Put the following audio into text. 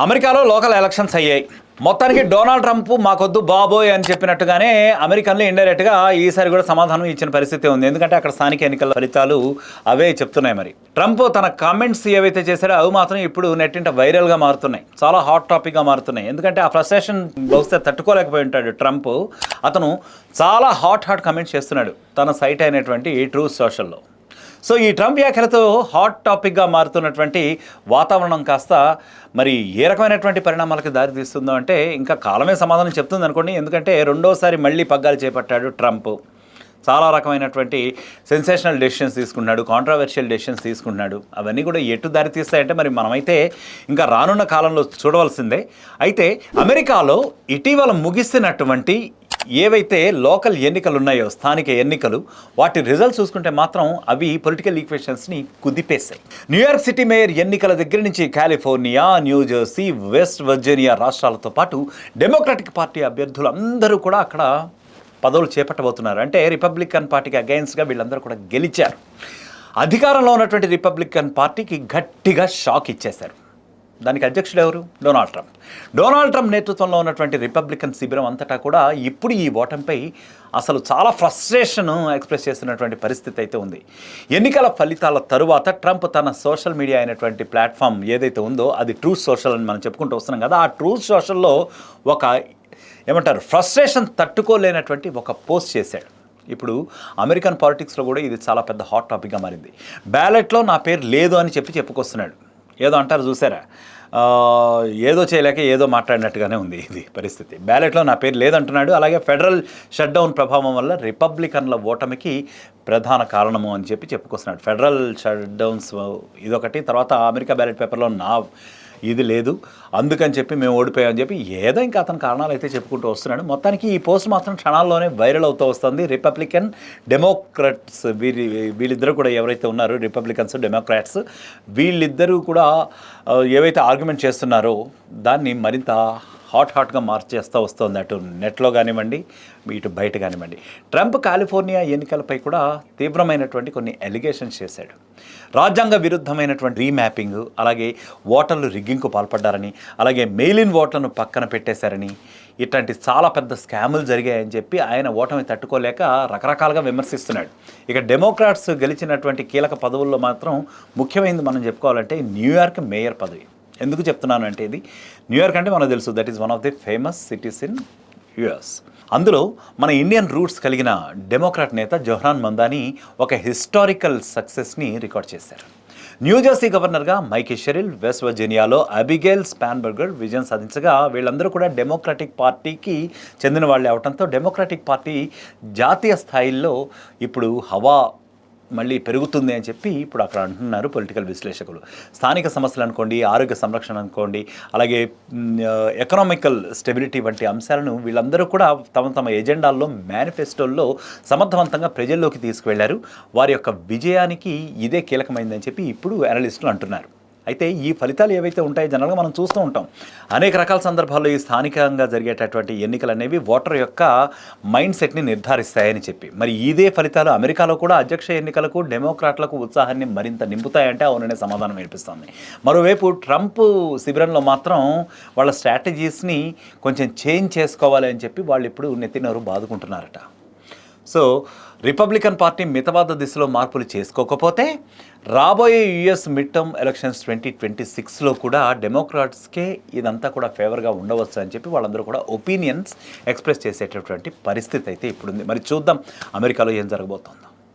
అమెరికాలో local elections అయ్యాయి. మొత్తానికి డొనాల్డ్ ట్రంప్ మాకొద్దు బాబోయ్ అని చెప్పినట్టుగానే అమెరికన్లు ఇండైరెక్ట్గా ఈసారి కూడా సమాధానం ఇచ్చిన పరిస్థితి ఉంది. ఎందుకంటే అక్కడ స్థానిక ఎన్నికల ఫలితాలు అవే చెప్తున్నాయి. మరి ట్రంప్ తన కామెంట్స్ ఏవైతే చేశారో అవి మాత్రం ఇప్పుడు నెట్టింట వైరల్గా మారుతున్నాయి, చాలా హాట్ టాపిక్గా మారుతున్నాయి. ఎందుకంటే ఆ ఫ్రస్ట్రేషన్ బహుశా తట్టుకోలేకపోయి ఉంటాడు ట్రంప్. అతను చాలా హాట్ కామెంట్స్ చేస్తున్నాడు తన సైట్ అయినటువంటి ట్రూత్ సోషల్లో. సో ఈ ట్రంప్ వ్యాఖ్యలతో హాట్ టాపిక్గా మారుతున్నటువంటి వాతావరణం కాస్త మరి ఏ రకమైనటువంటి పరిణామాలకు దారితీస్తుందో అంటే ఇంకా కాలమే సమాధానం చెప్తుంది అనుకోండి. ఎందుకంటే రెండోసారి మళ్ళీ పగ్గాలు చేపట్టాడు ట్రంప్. చాలా రకమైనటువంటి సెన్సేషనల్ డెసిషన్స్ తీసుకున్నాడు, కాంట్రవర్షియల్ డెసిషన్స్ తీసుకున్నాడు. అవన్నీ కూడా ఎటు దారితీస్తాయంటే మరి మనమైతే ఇంకా రానున్న కాలంలో చూడవలసిందే. అయితే అమెరికాలో ఇటీవల ముగిసినటువంటి ఏవైతే లోకల్ ఎన్నికలు ఉన్నాయో, స్థానిక ఎన్నికలు, వాటి రిజల్ట్స్ చూసుకుంటే మాత్రం అవి పొలిటికల్ ఈక్వేషన్స్ని కుదిపేశాయి. న్యూయార్క్ సిటీ మేయర్ ఎన్నికల దగ్గర నుంచి కాలిఫోర్నియా, న్యూజెర్సీ, వెస్ట్ వర్జీనియా రాష్ట్రాలతో పాటు డెమోక్రాటిక్ పార్టీ అభ్యర్థులు అందరూ కూడా అక్కడ పదవులు చేపట్టబోతున్నారు. అంటే రిపబ్లికన్ పార్టీకి అగైన్స్ట్గా వీళ్ళందరూ కూడా గెలిచారు. అధికారంలో ఉన్నటువంటి రిపబ్లికన్ పార్టీకి గట్టిగా షాక్ ఇచ్చేశారు. దానికి అధ్యక్షుడు ఎవరు? Donald Trump. డొనాల్డ్ ట్రంప్ నేతృత్వంలో ఉన్నటువంటి రిపబ్లికన్ శిబిరం అంతటా కూడా ఇప్పుడు ఈ ఓటమిపై అసలు చాలా ఫ్రస్ట్రేషన్ ఎక్స్ప్రెస్ చేస్తున్నటువంటి పరిస్థితి అయితే ఉంది. ఎన్నికల ఫలితాల తరువాత ట్రంప్ తన సోషల్ మీడియా అయినటువంటి ప్లాట్ఫామ్ ఏదైతే ఉందో అది ట్రూత్ సోషల్ అని మనం చెప్పుకుంటూ వస్తున్నాం కదా. ఆ ట్రూత్ సోషల్లో ఒక ఏమంటారు ఫ్రస్ట్రేషన్ తట్టుకోలేనటువంటి ఒక పోస్ట్ చేశాడు. ఇప్పుడు అమెరికన్ పాలిటిక్స్లో కూడా ఇది చాలా పెద్ద హాట్ టాపిక్గా మారింది. బ్యాలెట్లో నా పేరు లేదు అని చెప్పుకొస్తున్నాడు. ఏదో అంటారు చూసారా, ఏదో చేయలేక ఏదో మాట్లాడినట్టుగానే ఉంది ఇది పరిస్థితి. బ్యాలెట్లో నా పేరు లేదంటున్నాడు. అలాగే ఫెడరల్ షట్డౌన్ ప్రభావం వల్ల రిపబ్లికన్ల ఓటమికి ప్రధాన కారణము అని చెప్పుకొస్తున్నాడు. ఫెడరల్ షట్డౌన్స్ ఇదొకటి, తర్వాత అమెరికా బ్యాలెట్ పేపర్లో నా ఇది లేదు, అందుకని చెప్పి మేము ఓడిపోయామని చెప్పి ఏదో ఇంకా అతని కారణాలు అయితే చెప్పుకుంటూ వస్తున్నాడు. మొత్తానికి ఈ పోస్ట్ మాత్రం క్షణాల్లోనే వైరల్ అవుతూ వస్తుంది. రిపబ్లికన్ డెమోక్రాట్స్ వీళ్ళిద్దరూ కూడా ఎవరైతే ఉన్నారో రిపబ్లికన్స్ డెమోక్రాట్స్ వీళ్ళిద్దరూ కూడా ఏవైతే ఆర్గ్యుమెంట్ చేస్తున్నారో దాన్ని మరింత హాట్గా మార్చేస్తూ వస్తుంది, అటు నెట్లో కానివ్వండి ఇటు బయట కానివ్వండి. ట్రంప్ కాలిఫోర్నియా ఎన్నికలపై కూడా తీవ్రమైనటువంటి కొన్ని ఎలిగేషన్స్ చేశాడు. రాజ్యాంగ విరుద్ధమైనటువంటి రీమ్యాపింగ్, అలాగే ఓటర్లు రిగ్గింగ్కు పాల్పడ్డారని, అలాగే మెయిలిన్ ఓట్లను పక్కన పెట్టేశారని, ఇట్లాంటి చాలా పెద్ద స్కాములు జరిగాయని చెప్పి ఆయన ఓటమి తట్టుకోలేక రకరకాలుగా విమర్శిస్తున్నాడు. ఇక డెమోక్రాట్స్ గెలిచినటువంటి కీలక పదవుల్లో మాత్రం ముఖ్యమైనది మనం చెప్పుకోవాలంటే న్యూయార్క్ మేయర్ పదవి. ఎందుకు చెప్తున్నాను అంటే ఇది న్యూయార్క్ అంటే మనకు తెలుసు, that is one of the famous cities in US. అందులో మన ఇండియన్ రూట్స్ కలిగిన డెమోక్రాట్ నేత జోహ్రాన్ మందాని ఒక హిస్టారికల్ సక్సెస్ని రికార్డ్ చేశారు. న్యూజెర్సీ గవర్నర్గా మైకీ షెరిల్, వెస్ట్ వర్జీనియాలో అబిగేల్ స్పాన్బర్గర్ విజయం సాధించగా వీళ్ళందరూ కూడా డెమోక్రాటిక్ పార్టీకి చెందిన వాళ్ళే అవడంతో డెమోక్రాటిక్ పార్టీ జాతీయ స్థాయిలో ఇప్పుడు హవా మళ్ళీ పెరుగుతుంది అని చెప్పి ఇప్పుడు అక్కడ అంటున్నారు పొలిటికల్ విశ్లేషకులు. స్థానిక సమస్యలు అనుకోండి, ఆరోగ్య సంరక్షణ అనుకోండి, అలాగే ఎకనామికల్ స్టెబిలిటీ వంటి అంశాలను వీళ్ళందరూ కూడా తమ ఎజెండాల్లో, మేనిఫెస్టోల్లో సమర్థవంతంగా ప్రజల్లోకి తీసుకువెళ్లారు. వారి యొక్క విజయానికి ఇదే కీలకమైందని చెప్పి ఇప్పుడు అనలిస్టులు అంటున్నారు. అయితే ఈ ఫలితాలు ఏవైతే ఉంటాయో జనరల్గా మనం చూస్తూ ఉంటాం అనేక రకాల సందర్భాల్లో ఈ స్థానికంగా జరిగేటటువంటి ఎన్నికలు అనేవి ఓటర్ యొక్క మైండ్ సెట్ని నిర్ధారిస్తాయని చెప్పి, మరి ఇదే ఫలితాలు అమెరికాలో కూడా అధ్యక్ష ఎన్నికలకు డెమోక్రాట్లకు ఉత్సాహాన్ని మరింత నింపుతాయంటే అవుననే సమాధానం వినిపిస్తుంది. మరోవైపు ట్రంప్ శిబిరంలో మాత్రం వాళ్ళ స్ట్రాటజీస్ని కొంచెం చేంజ్ చేసుకోవాలి అని చెప్పి వాళ్ళు ఇప్పుడు నెత్తినోరు బాదుకుంటున్నారట. సో రిపబ్లికన్ పార్టీ మితవాద దిశలో మార్పులు చేసుకోకపోతే రాబోయే యుఎస్ మిడ్ టర్మ్ ఎలక్షన్స్ 2026లో కూడా డెమోక్రాట్స్కే ఇదంతా కూడా ఫేవర్గా ఉండవచ్చు అని చెప్పి వాళ్ళందరూ కూడా ఒపీనియన్స్ ఎక్స్ప్రెస్ చేసేటటువంటి పరిస్థితి అయితే ఇప్పుడుంది. మరి చూద్దాం అమెరికాలో ఏం జరగబోతోందో.